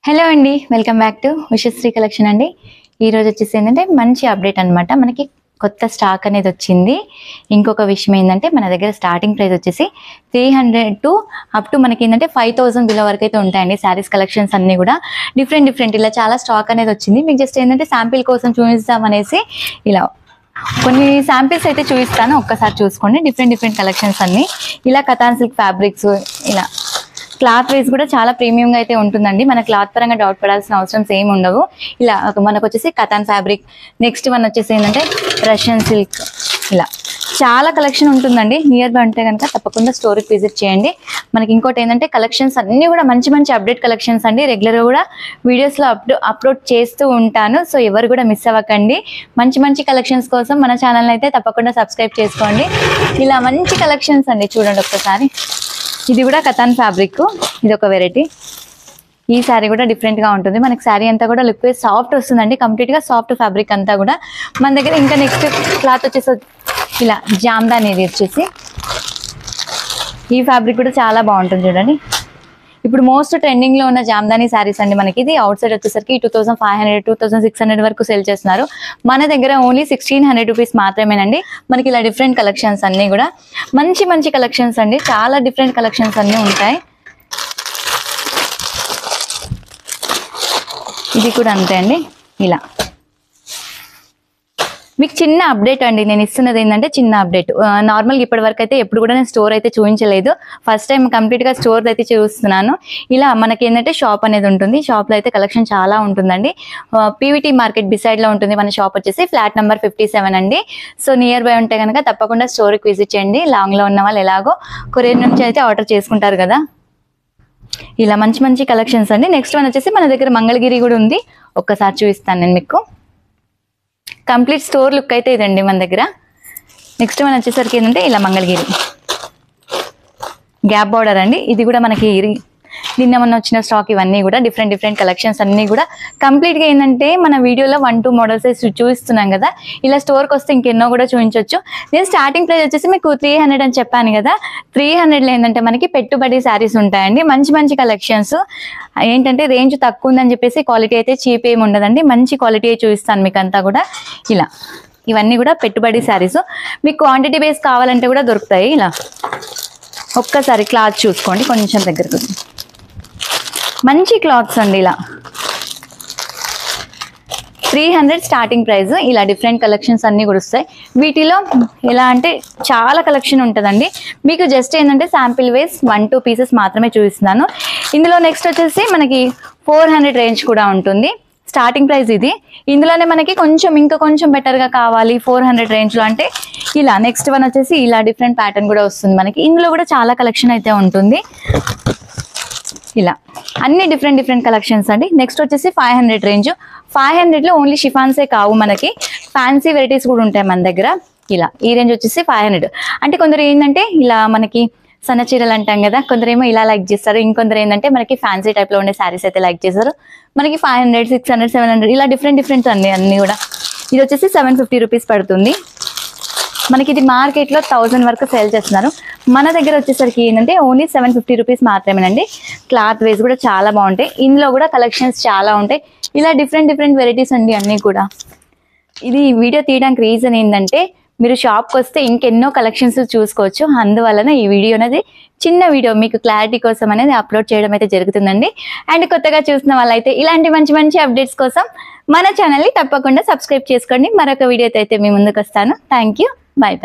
Hello అండి, welcome back to Ushasri collection అండి. ఈరోజు వచ్చేసి ఏంటంటే మంచి అప్డేట్ అనమాట. మనకి కొత్త స్టాక్ అనేది వచ్చింది. ఇంకొక విషయం ఏంటంటే మన దగ్గర స్టార్టింగ్ ప్రైస్ వచ్చేసి 300 టు అప్ టు మనకి ఏంటంటే 5000 బిలో వరకు అయితే ఉంటాయండి. శారీస్ కలెక్షన్స్ అన్నీ కూడా డిఫరెంట్ ఇలా చాలా స్టాక్ అనేది వచ్చింది. మీకు జస్ట్ ఏంటంటే శాంపిల్ కోసం చూపిస్తామనేసి ఇలా కొన్ని శాంపిల్స్ అయితే చూపిస్తాను, ఒక్కసారి చూసుకోండి. డిఫరెంట్ కలెక్షన్స్ అన్నీ ఇలా కథాన్ సిల్క్ ఫ్యాబ్రిక్స్, ఇలా క్లాత్ వైజ్ కూడా చాలా ప్రీమియంగా అయితే ఉంటుందండి. మన క్లాత్ పరంగా డౌట్ పడాల్సిన అవసరం ఏమి ఉండవు. ఇలా మనకు వచ్చేసి కథాన్ ఫ్యాబ్రిక్, నెక్స్ట్ వన్ వచ్చేసి ఏంటంటే రష్యన్ సిల్క్, ఇలా చాలా కలెక్షన్ ఉంటుందండి. నియర్ బై ఉంటే కనుక తప్పకుండా స్టోర్కి విజిట్ చేయండి. మనకి ఇంకోటి ఏంటంటే కలెక్షన్స్ అన్నీ కూడా మంచి అప్డేట్ కలెక్షన్స్ అండి. రెగ్యులర్గా కూడా వీడియోస్లో అప్లోడ్ చేస్తూ ఉంటాను. సో ఎవరు కూడా మిస్ అవ్వకండి. మంచి కలెక్షన్స్ కోసం మన ఛానల్ని అయితే తప్పకుండా సబ్స్క్రైబ్ చేసుకోండి. ఇలా మంచి కలెక్షన్స్ అండి, చూడండి ఒక్కసారి. ఇది కూడా కథాన్ ఫ్యాబ్రిక్, ఇది ఒక వెరైటీ. ఈ శారీ కూడా డిఫరెంట్గా ఉంటుంది. మనకి శారీ అంతా కూడా లుక్ వైజ్ సాఫ్ట్ వస్తుందండి, కంప్లీట్గా సాఫ్ట్ ఫ్యాబ్రిక్ అంతా కూడా. మన దగ్గర ఇంకా నెక్స్ట్ క్లాత్ వచ్చేసి ఇలా జామ్దాని, ఇది వచ్చేసి ఈ ఫ్యాబ్రిక్ కూడా చాలా బాగుంటుంది చూడండి. ఇప్పుడు మోస్ట్ ట్రెండింగ్లో ఉన్న జామ్దాని శారీస్ అండి. మనకి ఇది అవుట్ సైడ్ వచ్చేసరికి 2500 2600 వరకు సేల్ చేస్తున్నారు. మన దగ్గర ఓన్లీ 1600 రూపీస్ మాత్రమేనండి. మనకి ఇలా డిఫరెంట్ కలెక్షన్స్ అన్నీ కూడా మంచి కలెక్షన్స్ అండి. చాలా డిఫరెంట్ కలెక్షన్స్ అన్నీ ఉంటాయి. ఇది కూడా అంతే అండి. ఇలా మీకు చిన్న అప్డేట్ అండి, నేను ఇస్తున్నది ఏంటంటే చిన్న అప్డేట్. నార్మల్గా ఇప్పటి వరకు అయితే ఎప్పుడు కూడా నేను స్టోర్ అయితే చూపించలేదు. ఫస్ట్ టైం కంప్లీట్గా స్టోర్ అయితే చూస్తున్నాను. ఇలా మనకి ఏంటంటే షాప్ అనేది ఉంటుంది. షాప్లో అయితే కలెక్షన్ చాలా ఉంటుందండి. పీవీటీ మార్కెట్ బిసైడ్లో ఉంటుంది మన షాప్ వచ్చేసి. ఫ్లాట్ నెంబర్ 57 అండి. సో నియర్ బై ఉంటే కనుక తప్పకుండా స్టోర్కి విజిట్ చేయండి. లాంగ్లో ఉన్న వాళ్ళు ఎలాగో కొరియర్ నుంచి అయితే ఆర్డర్ చేసుకుంటారు కదా. ఇలా మంచి కలెక్షన్స్ అండి. నెక్స్ట్ వన్ వచ్చేసి మన దగ్గర మంగళగిరి కూడా ఉంది. ఒక్కసారి చూపిస్తాను నేను మీకు. కంప్లీట్ స్టోర్ లుక్ అయితే ఇదండి మన దగ్గర. నెక్స్ట్ వన్ వచ్చేసరికి ఏంటంటే ఇలా మంగళగిరి గ్యాప్ బార్డర్ అండి. ఇది కూడా మనకి నిన్న మొన్న వచ్చిన స్టాక్. ఇవన్నీ కూడా డిఫరెంట్ కలెక్షన్స్ అన్నీ కూడా కంప్లీట్గా ఏంటంటే మన వీడియోలో 1-2 మోడల్స్ చూపిస్తున్నాం కదా. ఇలా స్టోర్కి వస్తే ఇంకెన్నో కూడా చూపించవచ్చు. నేను స్టార్టింగ్ ప్రైస్ వచ్చేసి మీకు 300 అని చెప్పాను కదా. 300లో ఏంటంటే మనకి పెట్టుబడి శారీస్ ఉంటాయండి. మంచి కలెక్షన్స్ ఏంటంటే రేంజ్ తక్కువ ఉందని చెప్పేసి క్వాలిటీ అయితే చీప్ ఏమి ఉండదండి. మంచి క్వాలిటీ చూపిస్తాను మీకు అంతా కూడా. ఇలా ఇవన్నీ కూడా పెట్టుబడి శారీస్. మీకు క్వాంటిటీ బేస్ కావాలంటే కూడా దొరుకుతాయి. ఇలా ఒక్కసారి క్లాత్ చూసుకోండి కొంచెం దగ్గరకు. మంచి క్లాత్స్ అండి. ఇలా 300 స్టార్టింగ్ ప్రైస్. ఇలా డిఫరెంట్ కలెక్షన్స్ అన్నీ కూడా వస్తాయి. వీటిలో ఎలా అంటే చాలా కలెక్షన్ ఉంటుందండి. మీకు జస్ట్ ఏంటంటే శాంపిల్ వైజ్ 1-2 పీసెస్ మాత్రమే చూపిస్తున్నాను. ఇందులో నెక్స్ట్ వచ్చేసి మనకి 400 రేంజ్ కూడా ఉంటుంది. స్టార్టింగ్ ప్రైస్ ఇది. ఇందులోనే మనకి ఇంకా కొంచెం బెటర్గా కావాలి 400 రేంజ్లో అంటే ఇలా నెక్స్ట్ వన్ వచ్చేసి ఇలా డిఫరెంట్ ప్యాటర్న్ కూడా వస్తుంది మనకి. ఇందులో కూడా చాలా కలెక్షన్ అయితే ఉంటుంది. ఇలా అన్ని డిఫరెంట్ కలెక్షన్స్ అండి. నెక్స్ట్ వచ్చేసి 500 రేంజ్. 500లో ఓన్లీ షిఫాన్సే కావు, మనకి ఫ్యాన్సీ వెరైటీస్ కూడా ఉంటాయి మన దగ్గర. ఇలా ఈ రేంజ్ వచ్చేసి 500. అంటే కొందరు ఏంటంటే ఇలా మనకి సన్న చీరలు అంటాం కదా, కొందరేమో ఇలా లైక్ చేస్తారు. ఇంకొందరు ఏంటంటే మనకి ఫ్యాన్సీ టైప్లో ఉండే శారీస్ అయితే లైక్ చేస్తారు. మనకి 500 600 700 ఇలా డిఫరెంట్ అండి అన్నీ కూడా. ఇది వచ్చేసి 750 రూపీస్ పడుతుంది. మనకి ఇది మార్కెట్లో 1000 వరకు సేల్ చేస్తున్నారు. మన దగ్గర వచ్చేసరికి ఏంటంటే ఓన్లీ 750 రూపీస్ మాత్రమేనండి. క్లాత్ వైజ్ కూడా చాలా బాగుంటాయి. ఇందులో కూడా కలెక్షన్స్ చాలా ఉంటాయి. ఇలా డిఫరెంట్ వెరైటీస్ అండి అన్నీ కూడా. ఇది వీడియో తీయడానికి రీజన్ ఏంటంటే మీరు షాప్కి వస్తే ఇంకెన్నో కలెక్షన్స్ చూసుకోవచ్చు. అందువలన ఈ వీడియో అనేది చిన్న వీడియో మీకు క్లారిటీ కోసం అనేది అప్లోడ్ చేయడం అయితే జరుగుతుందండి. అండ్ కొత్తగా చూసిన వాళ్ళైతే ఇలాంటి మంచి అప్డేట్స్ కోసం మన ఛానల్ని తప్పకుండా సబ్స్క్రైబ్ చేసుకోండి. మరొక వీడియోతో అయితే మీ ముందుకు వస్తాను. Thank you. Bye.